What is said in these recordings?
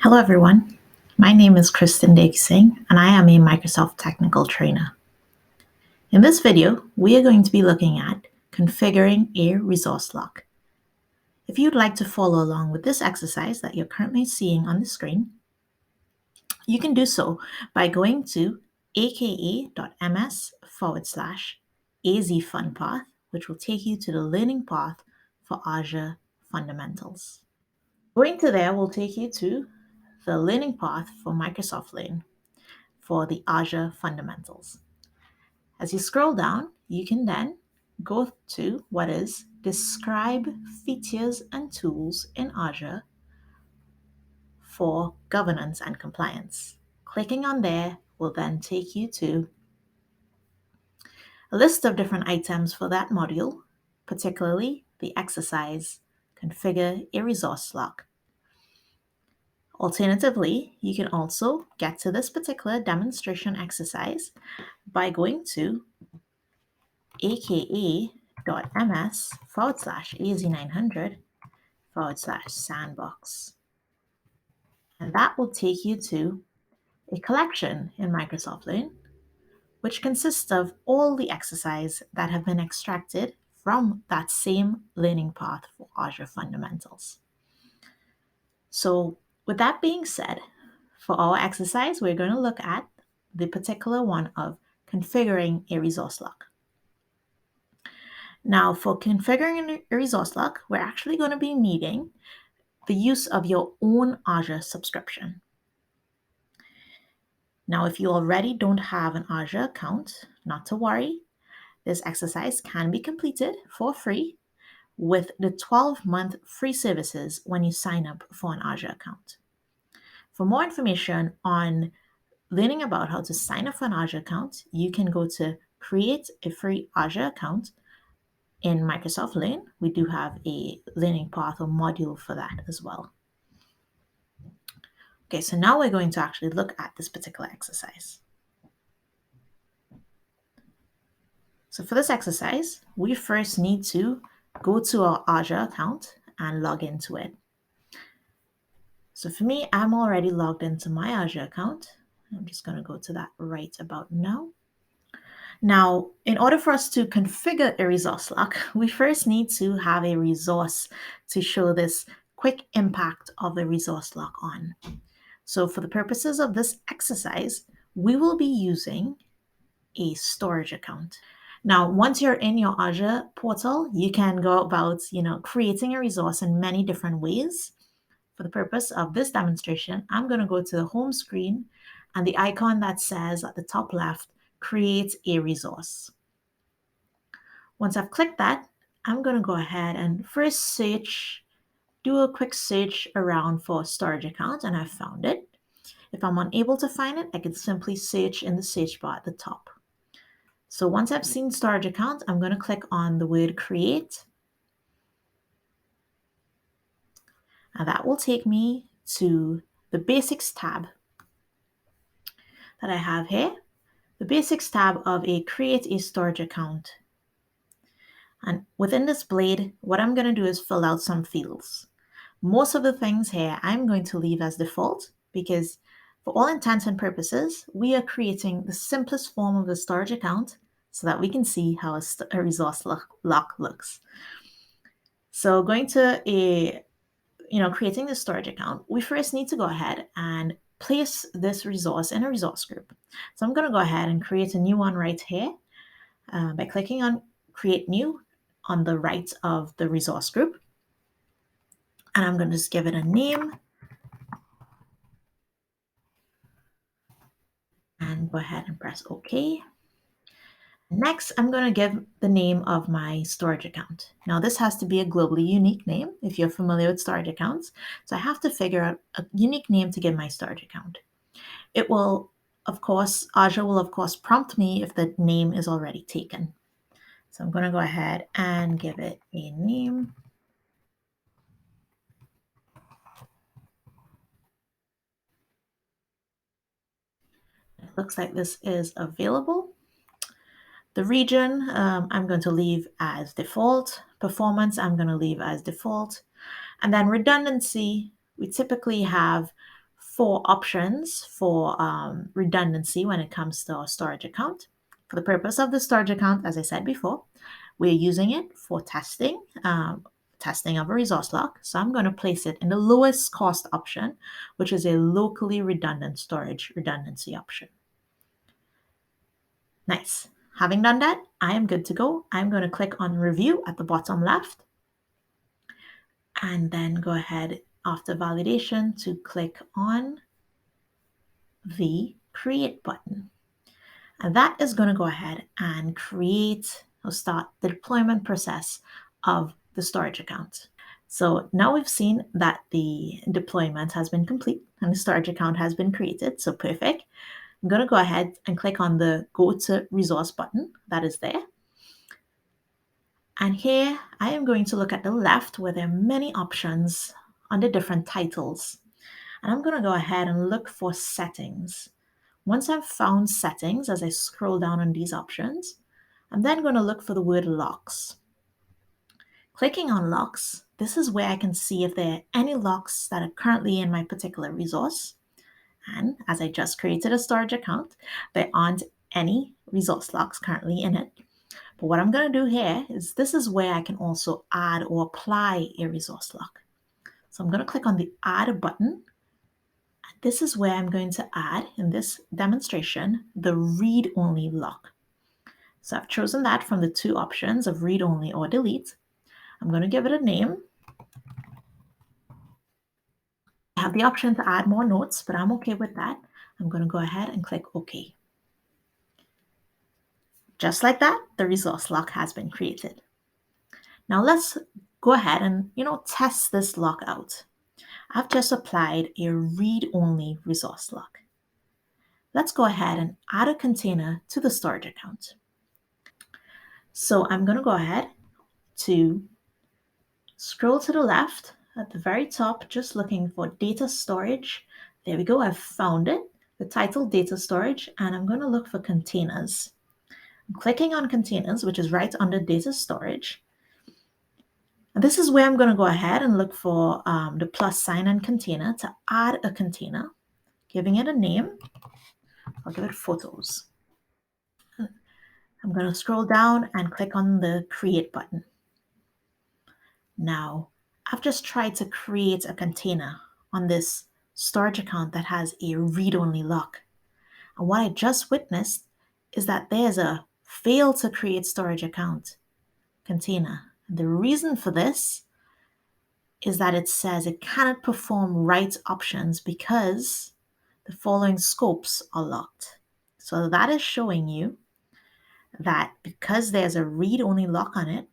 Hello everyone, my name is Kristin Deokiesingh and I am a Microsoft Technical Trainer. In this video, we are going to be looking at configuring a resource lock. If you'd like to follow along with this exercise that you're currently seeing on the screen, you can do so by going to aka.ms/azfunpath, which will take you to the learning path for Azure Fundamentals. Going to there will take you to the learning path for Microsoft Learn for the Azure Fundamentals. As you scroll down, you can then go to what is Describe Features and Tools in Azure for Governance and Compliance. Clicking on there will then take you to a list of different items for that module, particularly the exercise Configure a Resource Lock. Alternatively, you can also get to this particular demonstration exercise by going to aka.ms/AZ-900/sandbox. And that will take you to a collection in Microsoft Learn, which consists of all the exercise that have been extracted from that same learning path for Azure Fundamentals. So with that being said, for our exercise, we're going to look at the particular one of configuring a resource lock. Now, for configuring a resource lock, we're actually going to be needing the use of your own Azure subscription. Now, if you already don't have an Azure account, not to worry. This exercise can be completed for free with the 12-month free services when you sign up for an Azure account. For more information on learning about how to sign up for an Azure account, you can go to Create a Free Azure Account in Microsoft Learn. We do have a learning path or module for that as well. Okay, so now we're going to actually look at this particular exercise. So for this exercise, we first need to go to our Azure account and log into it. So for me, I'm already logged into my Azure account. I'm just going to go to that right about now. Now, in order for us to configure a resource lock, we first need to have a resource to show this quick impact of a resource lock on. So for the purposes of this exercise, we will be using a storage account. Now, once you're in your Azure portal, you can go about, creating a resource in many different ways. For the purpose of this demonstration, I'm going to go to the home screen and the icon that says at the top left, create a resource. Once I've clicked that, I'm going to go ahead and first do a quick search around for a storage account, and I've found it. If I'm unable to find it, I can simply search in the search bar at the top. So once I've seen storage account, I'm going to click on the word create. And that will take me to the basics tab that I have here. The basics tab of a create a storage account. And within this blade, what I'm going to do is fill out some fields. Most of the things here I'm going to leave as default because for all intents and purposes, we are creating the simplest form of a storage account so that we can see how a resource lock looks. So going to creating the storage account, we first need to go ahead and place this resource in a resource group. So I'm going to go ahead and create a new one right here by clicking on Create New on the right of the resource group. And I'm going to just give it a name and go ahead and press OK. Next, I'm going to give the name of my storage account. Now, this has to be a globally unique name if you're familiar with storage accounts. So I have to figure out a unique name to give my storage account. It will, of course, Azure will, of course, prompt me if the name is already taken. So I'm going to go ahead and give it a name. It looks like this is available. The region, I'm going to leave as default. Performance, I'm going to leave as default. And then redundancy, we typically have 4 options for redundancy when it comes to our storage account. For the purpose of the storage account, as I said before, we're using it for testing, testing of a resource lock. So I'm going to place it in the lowest cost option, which is a locally redundant storage redundancy option. Nice. Having done that, I am good to go. I'm going to click on Review at the bottom left, and then go ahead after validation to click on the Create button. And that is going to go ahead and create or start the deployment process of the storage account. So now we've seen that the deployment has been complete and the storage account has been created. So perfect. I'm going to go ahead and click on the Go to Resource button that is there. And here I am going to look at the left where there are many options under different titles. And I'm going to go ahead and look for settings. Once I've found settings, as I scroll down on these options, I'm then going to look for the word locks. Clicking on locks, this is where I can see if there are any locks that are currently in my particular resource. And as I just created a storage account, there aren't any resource locks currently in it. But what I'm going to do here is this is where I can also add or apply a resource lock. So I'm going to click on the Add button. This is where I'm going to add, in this demonstration, the read-only lock. So I've chosen that from the 2 options of read-only or delete. I'm going to give it a name. I have the option to add more notes, but I'm okay with that. I'm going to go ahead and click OK. Just like that, the resource lock has been created. Now let's go ahead and, test this lock out. I've just applied a read-only resource lock. Let's go ahead and add a container to the storage account. So I'm going to go ahead to scroll to the left at the very top, just looking for data storage. There we go. I've found it, the title data storage, and I'm going to look for containers. I'm clicking on containers, which is right under data storage. And this is where I'm going to go ahead and look for the plus sign and container to add a container, giving it a name. I'll give it photos. I'm going to scroll down and click on the create button. Now, I've just tried to create a container on this storage account that has a read-only lock. And what I just witnessed is that there's a fail to create storage account container. The reason for this is that it says it cannot perform write options because the following scopes are locked. So that is showing you that because there's a read-only lock on it,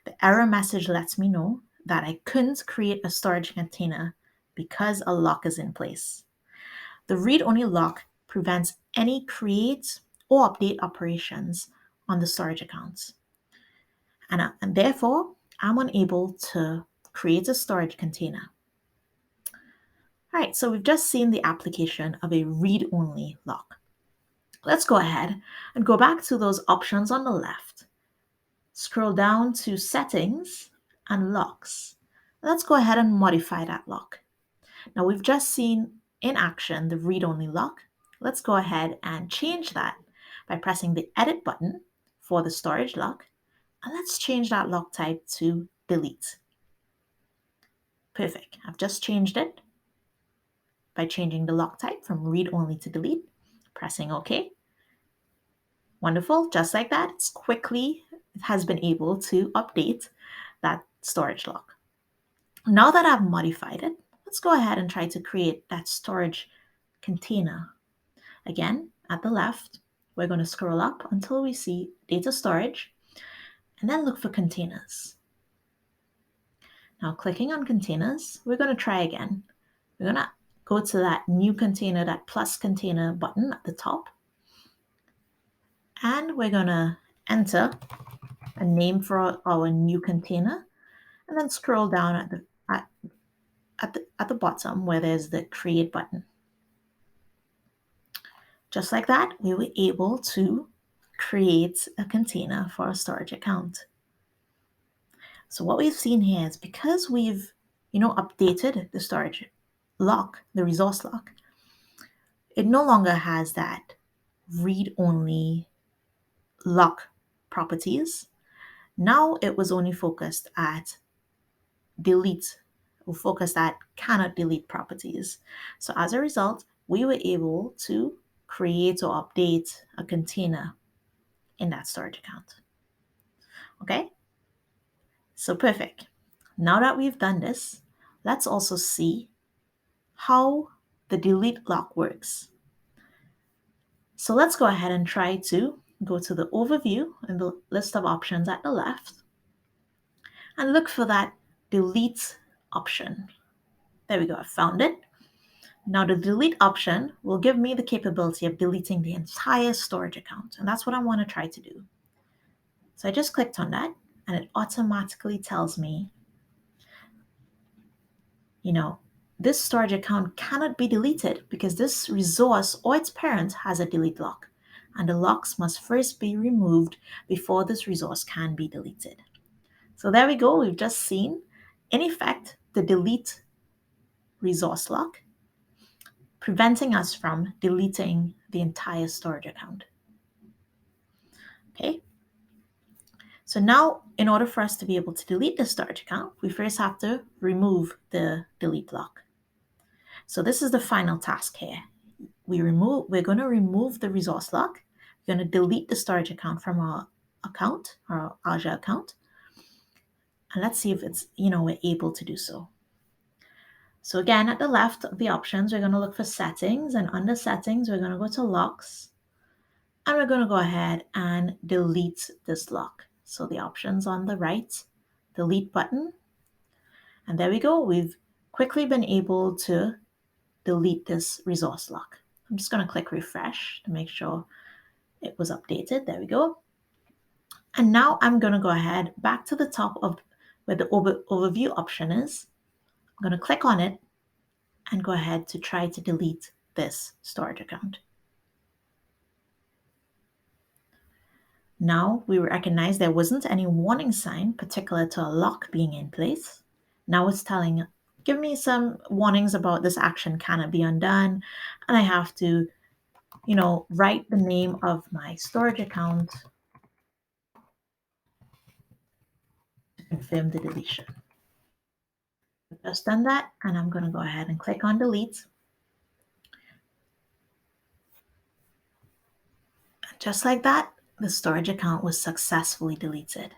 the error message lets me know that I couldn't create a storage container because a lock is in place. The read-only lock prevents any create or update operations on the storage accounts. And therefore, I'm unable to create a storage container. All right, so we've just seen the application of a read-only lock. Let's go ahead and go back to those options on the left. Scroll down to Settings and Locks. Let's go ahead and modify that lock. Now we've just seen in action the read-only lock. Let's go ahead and change that by pressing the Edit button for the storage lock. And let's change that lock type to Delete. Perfect. I've just changed it by changing the lock type from read-only to delete, pressing OK. Wonderful. Just like that, it has been able to update that storage lock. Now that I've modified it, let's go ahead and try to create that storage container. Again, at the left, we're going to scroll up until we see data storage and then look for containers. Now clicking on containers, we're going to try again. We're going to go to that new container, that plus container button at the top. And we're going to enter a name for our new container and then scroll down at the bottom where there's the create button. Just like that, we were able to create a container for a storage account. So what we've seen here is because we've, updated the storage lock, the resource lock, it no longer has that read-only lock properties. Now it was only focused at delete, or focused at cannot delete properties. So as a result, we were able to create or update a container in that storage account. Okay, so perfect. Now that we've done this, let's also see how the delete lock works. So let's go ahead and try to go to the overview and the list of options at the left and look for that delete option. There we go, I found it. Now the delete option will give me the capability of deleting the entire storage account, and that's what I want to try to do. So I just clicked on that and it automatically tells me, this storage account cannot be deleted because this resource or its parent has a delete lock, and the locks must first be removed before this resource can be deleted. So there we go, we've just seen, in effect, the delete resource lock, preventing us from deleting the entire storage account. Okay, so now in order for us to be able to delete the storage account, we first have to remove the delete lock. So this is the final task here. We're going to remove the resource lock. We're going to delete the storage account from our account, our Azure account. And let's see if it's, we're able to do so. So again, at the left of the options, we're going to look for settings, and under settings, we're going to go to locks, and we're going to go ahead and delete this lock. So the options on the right, delete button, and there we go. We've quickly been able to delete this resource lock. I'm just going to click refresh to make sure it was updated. There we go. And now I'm going to go ahead back to the top of where the overview option is. I'm going to click on it and go ahead to try to delete this storage account. Now we recognize there wasn't any warning sign particular to a lock being in place. Now it's give me some warnings about this action cannot be undone, and I have to, write the name of my storage account to confirm the deletion. I've just done that, and I'm going to go ahead and click on delete. And just like that, the storage account was successfully deleted.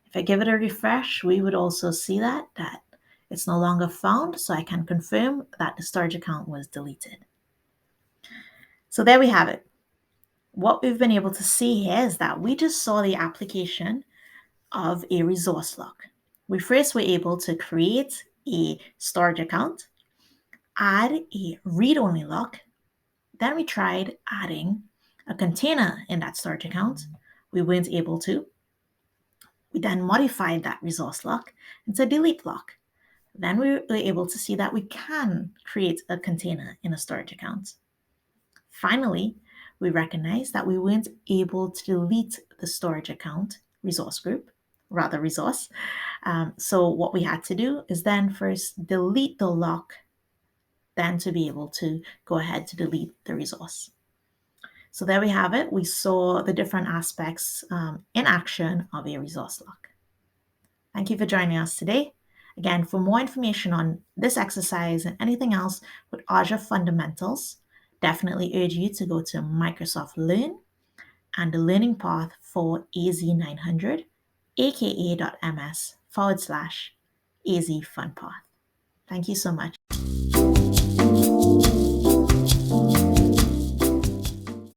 If I give it a refresh, we would also see that it's no longer found, so I can confirm that the storage account was deleted. So there we have it. What we've been able to see here is that we just saw the application of a resource lock. We first were able to create a storage account, add a read-only lock. Then we tried adding a container in that storage account. We weren't able to. We then modified that resource lock into delete lock. Then we were able to see that we can create a container in a storage account. Finally, we recognized that we weren't able to delete the storage account resource. So what we had to do is then first delete the lock, then to be able to go ahead to delete the resource. So there we have it. We saw the different aspects in action of a resource lock. Thank you for joining us today. Again, for more information on this exercise and anything else with Azure fundamentals, definitely urge you to go to Microsoft Learn and the learning path for AZ-900, aka.ms/AZ Fun Path. Thank you so much.